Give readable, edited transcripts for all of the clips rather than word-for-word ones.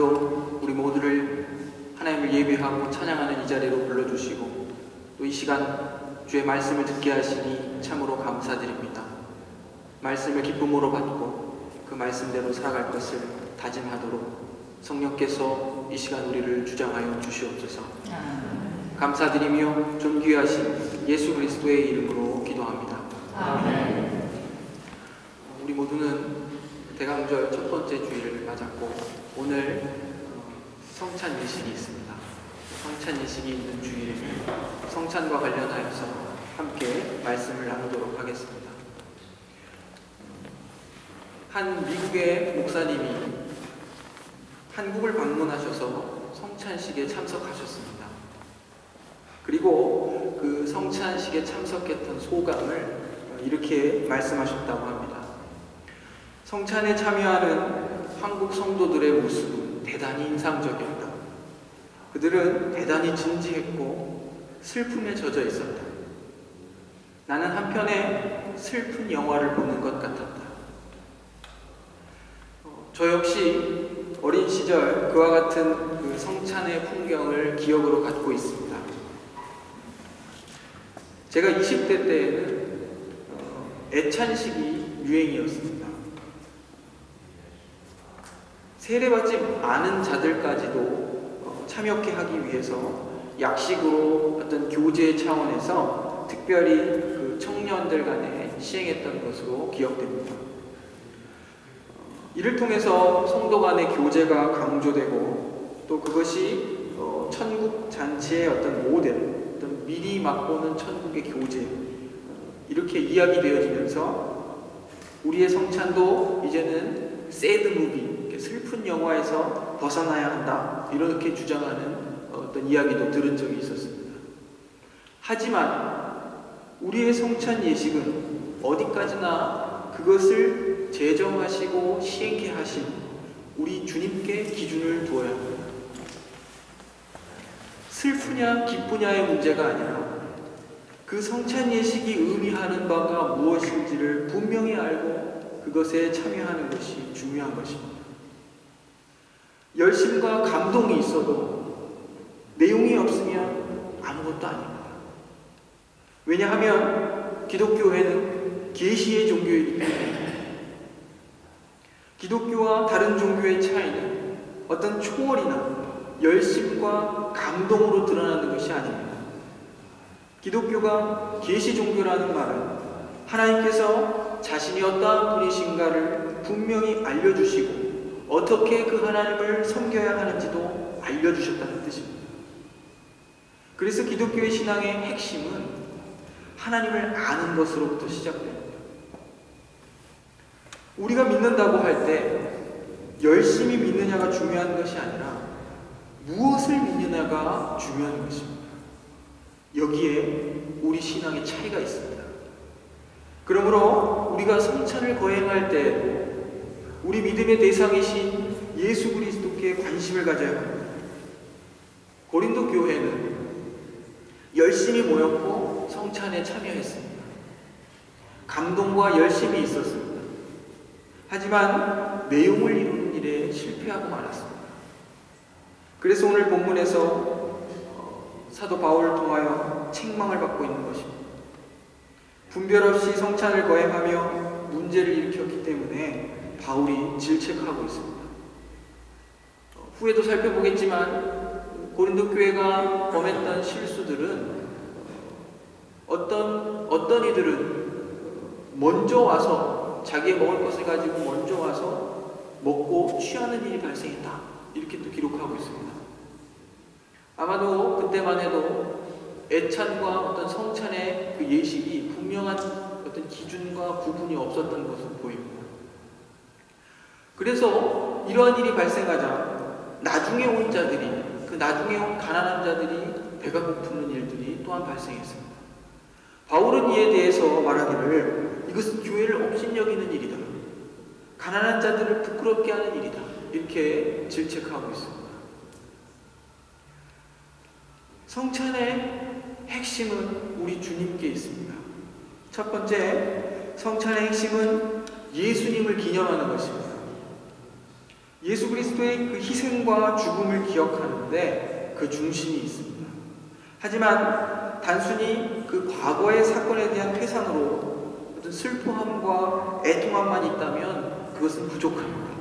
오늘도 우리 모두를 하나님을 예배하고 찬양하는 이 자리로 불러주시고 또 이 시간 주의 말씀을 듣게 하시니 참으로 감사드립니다. 말씀을 기쁨으로 받고 그 말씀대로 살아갈 것을 다짐하도록 성령께서 이 시간 우리를 주장하여 주시옵소서. 감사드리며 존귀하신 예수 그리스도의 이름으로 기도합니다. 아멘. 우리 모두는 대강절 첫 번째 주일을 맞았고 오늘 성찬 예식이 있습니다. 성찬 예식이 있는 주일에 성찬과 관련하여서 함께 말씀을 나누도록 하겠습니다. 한 미국의 목사님이 한국을 방문하셔서 성찬식에 참석하셨습니다. 그리고 그 성찬식에 참석했던 소감을 이렇게 말씀하셨다고 합니다. 성찬에 참여하는 한국 성도들의 모습은 대단히 인상적이었다. 그들은 대단히 진지했고 슬픔에 젖어 있었다. 나는 한편의 슬픈 영화를 보는 것 같았다. 저 역시 어린 시절 그와 같은 그 성찬의 풍경을 기억으로 갖고 있습니다. 제가 20대 때에는 애찬식이 유행이었습니다. 세례받지 않은 자들까지도 참여케 하기 위해서 약식으로 어떤 교제 차원에서 특별히 그 청년들 간에 시행했던 것으로 기억됩니다. 이를 통해서 성도 간의 교제가 강조되고 또 그것이 천국 잔치의 어떤 모델, 어떤 미리 맛보는 천국의 교제 이렇게 이야기되어지면서 우리의 성찬도 이제는 새드 무비, 슬픈 영화에서 벗어나야 한다 이렇게 주장하는 어떤 이야기도 들은 적이 있었습니다. 하지만 우리의 성찬 예식은 어디까지나 그것을 제정하시고 시행케 하신 우리 주님께 기준을 두어야 합니다. 슬프냐 기쁘냐의 문제가 아니라 그 성찬 예식이 의미하는 바가 무엇인지를 분명히 알고 그것에 참여하는 것이 중요한 것입니다. 열심과 감동이 있어도 내용이 없으면 아무것도 아닙니다. 왜냐하면 기독교회는 계시의 종교이기 때문에 기독교와 다른 종교의 차이는 어떤 초월이나 열심과 감동으로 드러나는 것이 아닙니다. 기독교가 계시 종교라는 말은 하나님께서 자신이 어떠한 분이신가를 분명히 알려주시고 어떻게 그 하나님을 섬겨야 하는지도 알려주셨다는 뜻입니다. 그래서 기독교의 신앙의 핵심은 하나님을 아는 것으로부터 시작됩니다. 우리가 믿는다고 할 때 열심히 믿느냐가 중요한 것이 아니라 무엇을 믿느냐가 중요한 것입니다. 여기에 우리 신앙의 차이가 있습니다. 그러므로 우리가 성찬을 거행할 때 우리 믿음의 대상이신 예수 그리스도께 관심을 가져야 합니다. 고린도 교회는 열심히 모였고 성찬에 참여했습니다. 감동과 열심이 있었습니다. 하지만 내용을 이루는 일에 실패하고 말았습니다. 그래서 오늘 본문에서 사도 바울을 통하여 책망을 받고 있는 것입니다. 분별 없이 성찬을 거행하며 문제를 일으켰기 때문에 바울이 질책하고 있습니다. 후에도 살펴보겠지만 고린도 교회가 범했던 실수들은 어떤 이들은 먼저 와서 자기의 먹을 것을 가지고 먼저 와서 먹고 취하는 일이 발생했다 이렇게 또 기록하고 있습니다. 아마도 그때만 해도 애찬과 어떤 성찬의 그 예식이 분명한 어떤 기준과 구분이 없었던 것으로 보입니다. 그래서 이러한 일이 발생하자 나중에 온 자들이 그 나중에 온 가난한 자들이 배가 고프는 일들이 또한 발생했습니다. 바울은 이에 대해서 말하기를 이것은 교회를 업신여기는 일이다. 가난한 자들을 부끄럽게 하는 일이다. 이렇게 질책하고 있습니다. 성찬의 핵심은 우리 주님께 있습니다. 첫 번째, 성찬의 핵심은 예수님을 기념하는 것입니다. 예수 그리스도의 그 희생과 죽음을 기억하는데 그 중심이 있습니다. 하지만 단순히 그 과거의 사건에 대한 회상으로 어떤 슬퍼함과 애통함만 있다면 그것은 부족합니다.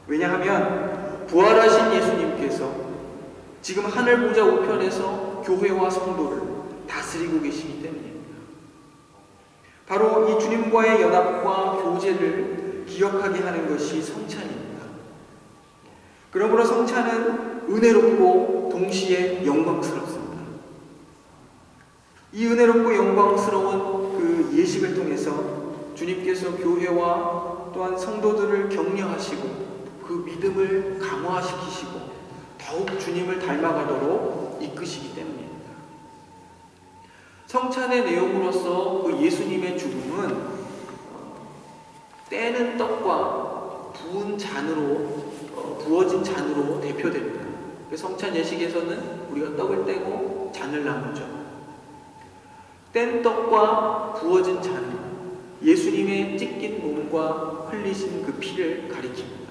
왜냐하면 부활하신 예수님께서 지금 하늘 보좌 우편에서 교회와 성도를 다스리고 계시기 때문입니다. 바로 이 주님과의 연합과 교제를 기억하게 하는 것이 성찬입니다. 그러므로 성찬은 은혜롭고 동시에 영광스럽습니다. 이 은혜롭고 영광스러운 그 예식을 통해서 주님께서 교회와 또한 성도들을 격려하시고 그 믿음을 강화시키시고 더욱 주님을 닮아가도록 이끄시기 때문입니다. 성찬의 내용으로서 그 예수님의 죽음은 떼는 떡과 부어진 잔으로 대표됩니다. 성찬 예식에서는 우리가 떡을 떼고 잔을 나누죠. 뗀 떡과 부어진 잔은 예수님의 찢긴 몸과 흘리신 그 피를 가리킵니다.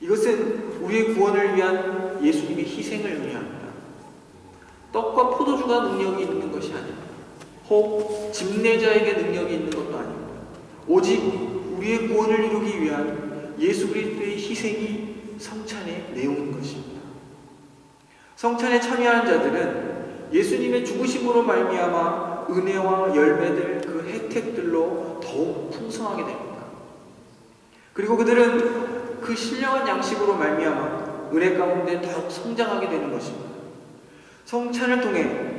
이것은 우리의 구원을 위한 예수님의 희생을 의미합니다. 떡과 포도주가 능력이 있는 것이 아닙니다. 혹 집례자에게 능력이 있는 것도 아닙니다. 오직 우리의 구원을 이루기 위한 예수 그리스도의 희생이 성찬의 내용인 것입니다. 성찬에 참여하는 자들은 예수님의 죽으심으로 말미암아 은혜와 열매들 그 혜택들로 더욱 풍성하게 됩니다. 그리고 그들은 그 신령한 양식으로 말미암아 은혜 가운데 더욱 성장하게 되는 것입니다. 성찬을 통해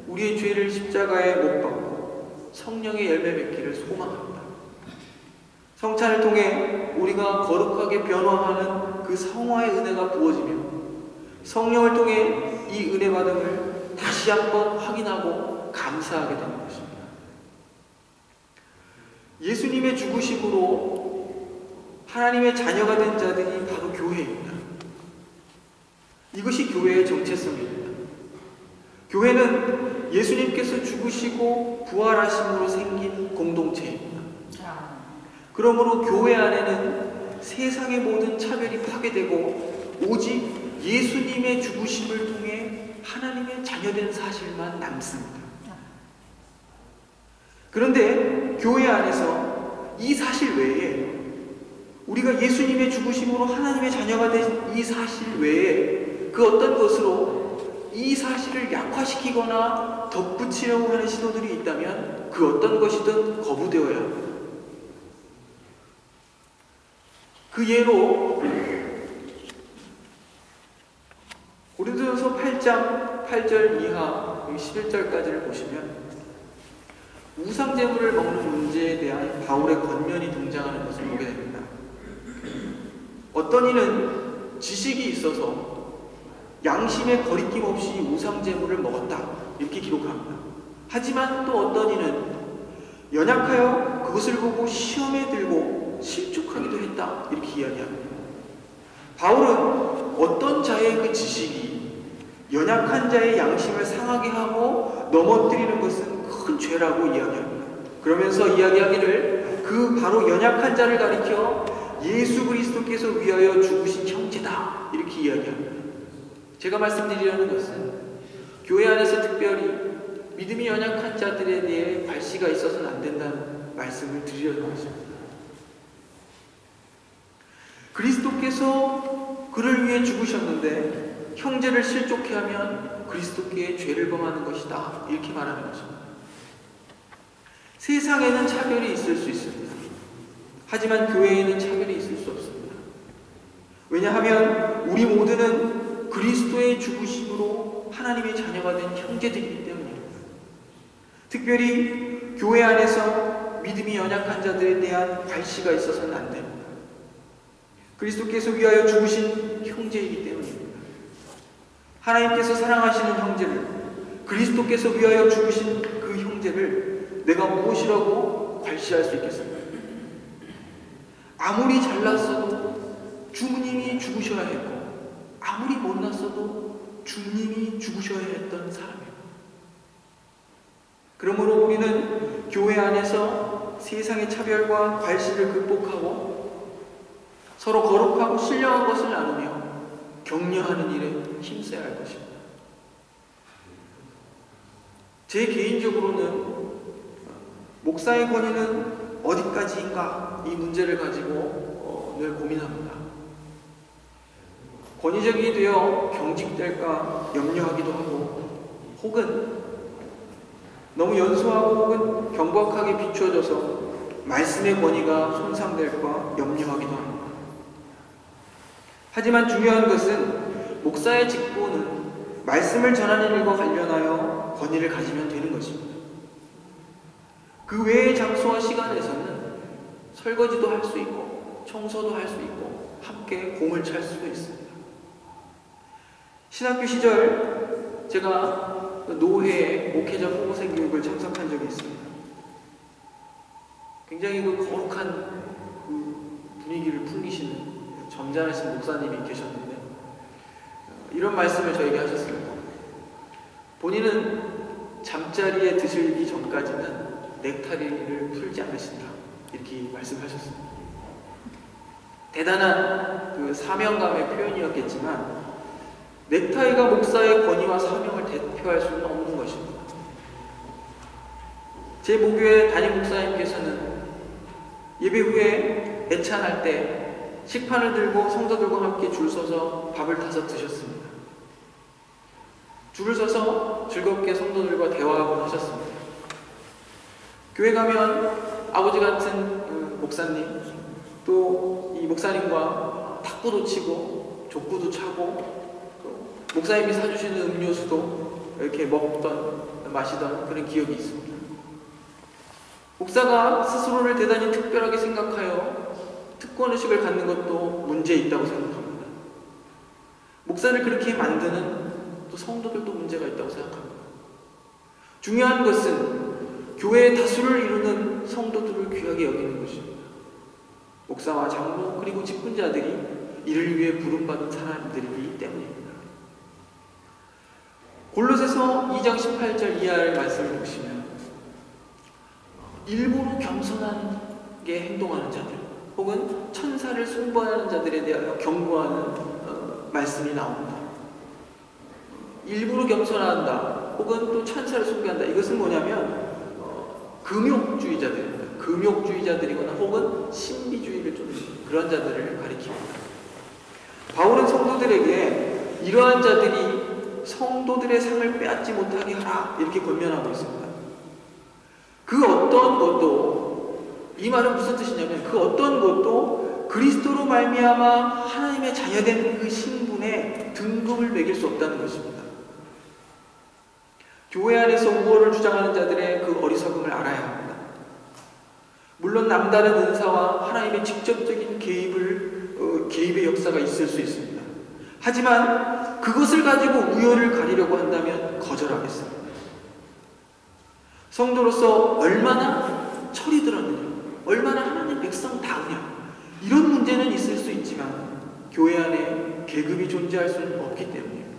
우리의 죄를 십자가에 못 박고 성령의 열매 맺기를 소망합니다. 성찬을 통해 우리가 거룩하게 변화하는 그 성화의 은혜가 부어지며 성령을 통해 이 은혜 받음을 다시 한번 확인하고 감사하게 되는 것입니다. 예수님의 죽으심으로 하나님의 자녀가 된 자들이 바로 교회입니다. 이것이 교회의 정체성입니다. 교회는 예수님께서 죽으시고 부활하심으로 생긴 공동체입니다. 그러므로 교회 안에는 세상의 모든 차별이 파괴되고 오직 예수님의 죽으심을 통해 하나님의 자녀된 사실만 남습니다. 그런데 교회 안에서 이 사실 외에 우리가 예수님의 죽으심으로 하나님의 자녀가 된 이 사실 외에 그 어떤 것으로 이 사실을 약화시키거나 덧붙이려고 하는 시도들이 있다면 그 어떤 것이든 거부되어야 합니다. 그 예로 고린도전서 8장 8절 이하 11절까지를 보시면 우상제물을 먹는 문제에 대한 바울의 권면이 등장하는 것을 보게 됩니다. 어떤 이는 지식이 있어서 양심에 거리낌 없이 우상제물을 먹었다 이렇게 기록합니다. 하지만 또 어떤 이는 연약하여 그것을 보고 시험에 들고 실족하기도 했다 이렇게 이야기합니다. 바울은 어떤 자의 그 지식이 연약한 자의 양심을 상하게 하고 넘어뜨리는 것은 큰 죄라고 이야기합니다. 그러면서 이야기하기를 그 바로 연약한 자를 가리켜 예수 그리스도께서 위하여 죽으신 형제다 이렇게 이야기합니다. 제가 말씀드리려는 것은 교회 안에서 특별히 믿음이 연약한 자들에 대해 발시가 있어서는 안 된다는 말씀을 드리려는 것입니다. 그리스도께서 그를 위해 죽으셨는데 형제를 실족해 하면 그리스도께 죄를 범하는 것이다 이렇게 말하는 것입니다. 세상에는 차별이 있을 수 있습니다. 하지만 교회에는 차별이 있을 수 없습니다. 왜냐하면 우리 모두는 그리스도의 죽으심으로 하나님의 자녀가 된 형제들이기 때문입니다. 특별히 교회 안에서 믿음이 연약한 자들에 대한 발시가 있어서는 안 됩니다. 그리스도께서 위하여 죽으신 형제이기 때문입니다. 하나님께서 사랑하시는 형제를, 그리스도께서 위하여 죽으신 그 형제를 내가 무엇이라고 괄시할 수 있겠습니까? 아무리 잘났어도 주님이 죽으셔야 했고 아무리 못났어도 주님이 죽으셔야 했던 사람이에요. 그러므로 우리는 교회 안에서 세상의 차별과 괄시를 극복하고 서로 거룩하고 신령한 것을 나누며 격려하는 일에 힘써야 할 것입니다. 제 개인적으로는 목사의 권위는 어디까지인가 이 문제를 가지고 늘 고민합니다. 권위적이 되어 경직될까 염려하기도 하고, 혹은 너무 연소하고 혹은 경박하게 비추어져서 말씀의 권위가 손상될까 염려하기도 합니다. 하지만 중요한 것은 목사의 직분은 말씀을 전하는 일과 관련하여 권위를 가지면 되는 것입니다. 그 외의 장소와 시간에서는 설거지도 할 수 있고 청소도 할 수 있고 함께 공을 찰 수도 있습니다. 신학교 시절 제가 노회에 목회자 후보생 교육을 참석한 적이 있습니다. 굉장히 그 거룩한 그 분위기를 풍기시는 점잖으신 목사님이 계셨는데 이런 말씀을 저에게 하셨습니다. 본인은 잠자리에 드시기 전까지는 넥타이를 풀지 않으신다, 이렇게 말씀하셨습니다. 대단한 그 사명감의 표현이었겠지만 넥타이가 목사의 권위와 사명을 대표할 수는 없는 것입니다. 제 모교의 담임 목사님께서는 예배 후에 애찬할 때 식판을 들고 성도들과 함께 줄 서서 밥을 타서 드셨습니다. 줄을 서서 즐겁게 성도들과 대화하곤 하셨습니다. 교회 가면 아버지 같은 목사님, 또 이 목사님과 탁구도 치고 족구도 차고 또 목사님이 사주시는 음료수도 이렇게 먹던 마시던 그런 기억이 있습니다. 목사가 스스로를 대단히 특별하게 생각하여 특권의식을 갖는 것도 문제 있다고 생각합니다. 목사를 그렇게 만드는 또 성도들도 문제가 있다고 생각합니다. 중요한 것은 교회의 다수를 이루는 성도들을 귀하게 여기는 것입니다. 목사와 장로 그리고 직분자들이 이를 위해 부름받은 사람들이기 때문입니다. 골로새서 2장 18절 이하의 말씀을 보시면 일부러 겸손하게 행동하는 자들 혹은 천사를 숭배하는 자들에 대하여 경고하는 말씀이 나옵니다. 일부러 겸손한다 혹은 또 천사를 숭배한다, 이것은 뭐냐면 금욕주의자들입니다. 금욕주의자들이거나 혹은 신비주의를 좀 그런 자들을 가리킵니다. 바울은 성도들에게 이러한 자들이 성도들의 상을 빼앗지 못하게 하라, 이렇게 권면하고 있습니다. 그 어떤 것도, 이 말은 무슨 뜻이냐면 그 어떤 것도 그리스도로 말미암아 하나님의 자녀된 그 신분에 등급을 매길 수 없다는 것입니다. 교회 안에서 우월을 주장하는 자들의 그 어리석음을 알아야 합니다. 물론 남다른 은사와 하나님의 직접적인 개입의 역사가 있을 수 있습니다. 하지만 그것을 가지고 우열을 가리려고 한다면 거절하겠습니다. 성도로서 얼마나 철이 들었느냐, 얼마나 하나님 백성다우냐, 이런 문제는 있을 수 있지만 교회 안에 계급이 존재할 수는 없기 때문입니다.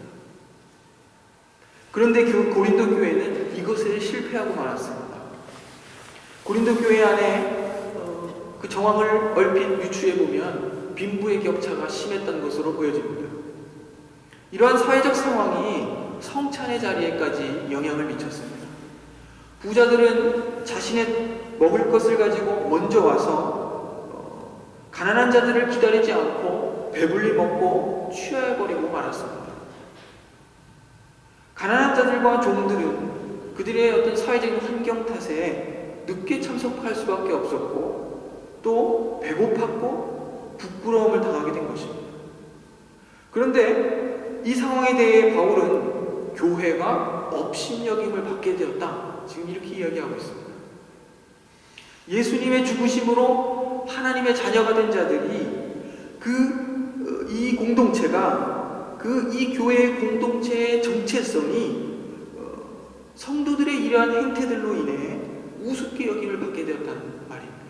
그런데 고린도 교회는 이것에 실패하고 말았습니다. 고린도 교회 안에 그 정황을 얼핏 유추해보면 빈부의 격차가 심했던 것으로 보여집니다. 이러한 사회적 상황이 성찬의 자리에까지 영향을 미쳤습니다. 부자들은 자신의 먹을 것을 가지고 먼저 와서 가난한 자들을 기다리지 않고 배불리 먹고 취해버리고 말았습니다. 가난한 자들과 종들은 그들의 어떤 사회적인 환경 탓에 늦게 참석할 수밖에 없었고 또 배고팠고 부끄러움을 당하게 된 것입니다. 그런데 이 상황에 대해 바울은 교회가 업신여김을 받게 되었다, 지금 이렇게 이야기하고 있습니다. 예수님의 죽으심으로 하나님의 자녀가 된 자들이 이 공동체가 이 교회의 공동체의 정체성이 성도들의 이러한 행태들로 인해 우습게 여김을 받게 되었다는 말입니다.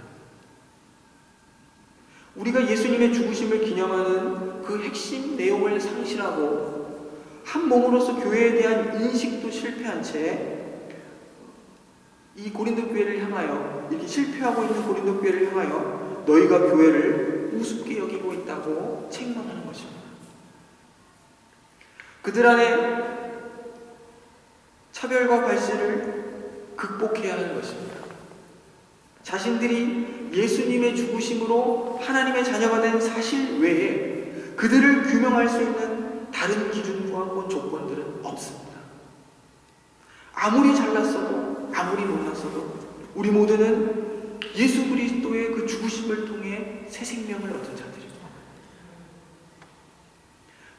우리가 예수님의 죽으심을 기념하는 그 핵심 내용을 상실하고 한 몸으로서 교회에 대한 인식도 실패한 채 이 고린도 교회를 향하여, 이렇게 실패하고 있는 고린도 교회를 향하여 너희가 교회를 우습게 여기고 있다고 책망하는 것입니다. 그들 안에 차별과 관시를 극복해야 하는 것입니다. 자신들이 예수님의 죽으심으로 하나님의 자녀가 된 사실 외에 그들을 규명할 수 있는 다른 기준과 혹은 조건들은 없습니다. 아무리 잘났어도 아무리 못났어도 우리 모두는 예수 그리스도의 그 죽으심을 통해 새 생명을 얻은 자들입니다.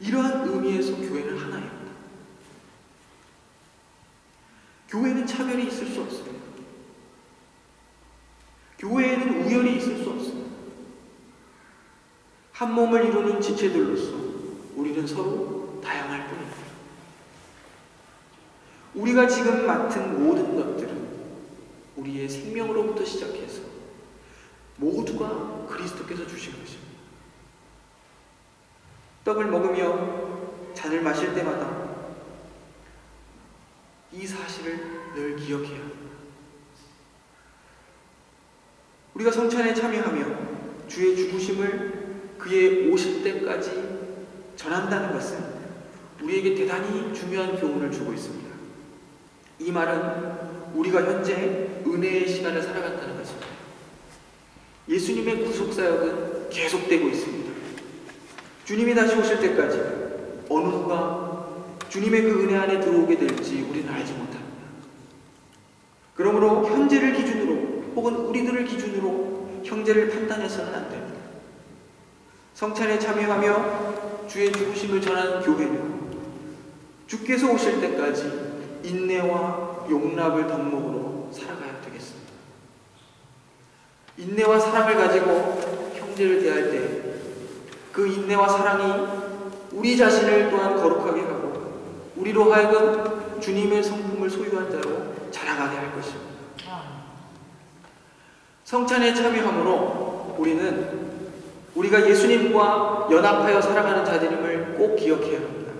이러한 의미에서 교회는 하나입니다. 교회는 차별이 있을 수 없습니다. 교회에는 우열이 있을 수 없습니다. 한 몸을 이루는 지체들로서 우리는 서로 다양할 뿐입니다. 우리가 지금 맡은 모든 것들은 우리의 생명으로부터 시작해서 모두가 그리스도께서 주신 것입니다. 떡을 먹으며 잔을 마실 때마다 이 사실을 늘 기억해야 합니다. 우리가 성찬에 참여하며 주의 죽으심을 그의 오실 때까지 전한다는 것은 우리에게 대단히 중요한 교훈을 주고 있습니다. 이 말은 우리가 현재 은혜의 시간을 살아간다는 것입니다. 예수님의 구속사역은 계속되고 있습니다. 주님이 다시 오실 때까지 어느 누가 주님의 그 은혜 안에 들어오게 될지 우리는 알지 못합니다. 그러므로 현재를 기준으로 혹은 우리들을 기준으로 형제를 판단해서는 안 됩니다. 성찬에 참여하며 주의 죽으심을 전하는 교회는 주께서 오실 때까지 인내와 용납을 덕목으로 살아가야 되겠습니다. 인내와 사랑을 가지고 형제를 대할 때 그 인내와 사랑이 우리 자신을 또한 거룩하게 하고 우리로 하여금 주님의 성품을 소유한 자로 자라가게 할 것입니다. 성찬에 참여함으로 우리는 우리가 예수님과 연합하여 살아가는 자들임을 꼭 기억해야 합니다.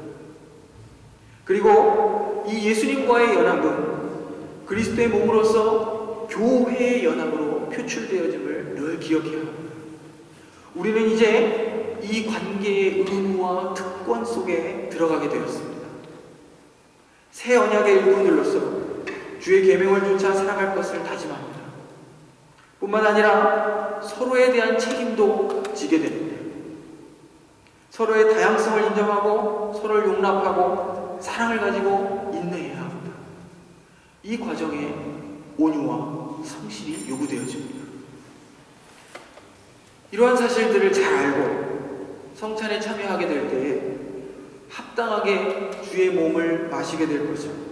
그리고 이 예수님과의 연합은 그리스도의 몸으로서 교회의 연합으로 표출되어짐을 늘 기억해야 합니다. 우리는 이제 이 관계의 의무와 특권 속에 들어가게 되었습니다. 새 언약의 일꾼들로서 주의 계명을 쫓아 살아갈 것을 다짐합니다. 뿐만 아니라 서로에 대한 책임도 지게 됩니다. 서로의 다양성을 인정하고 서로를 용납하고 사랑을 가지고 인내해야 합니다. 이 과정에 온유와 성실이 요구되어집니다. 이러한 사실들을 잘 알고 성찬에 참여하게 될 때에 합당하게 주의 몸을 마시게 될 것입니다.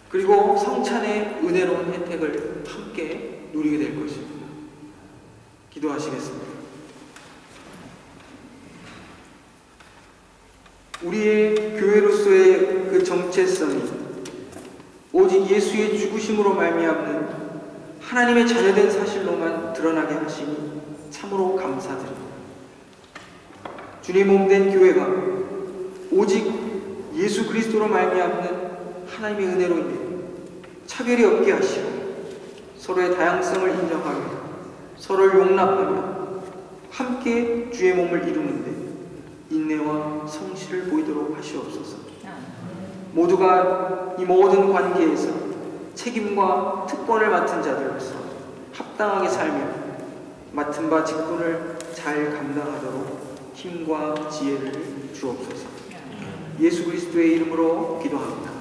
그리고 성찬의 은혜로운 혜택을 함께 누리게 될 것입니다. 기도하시겠습니다. 우리의 교회로서의 그 정체성이 오직 예수의 죽으심으로 말미암는 하나님의 자녀된 사실로만 드러나게 하시니 참으로 감사드립니다. 주님 몸된 교회가 오직 예수 그리스도로 말미암는 하나님의 은혜로 인해 차별이 없게 하시고 서로의 다양성을 인정하며 서로를 용납하며 함께 주의 몸을 이루는데 인내와 성실을 보이도록 하시옵소서. 모두가 이 모든 관계에서 책임과 특권을 맡은 자들로서 합당하게 살며 맡은 바 직분을 잘 감당하도록 힘과 지혜를 주옵소서. 예수 그리스도의 이름으로 기도합니다.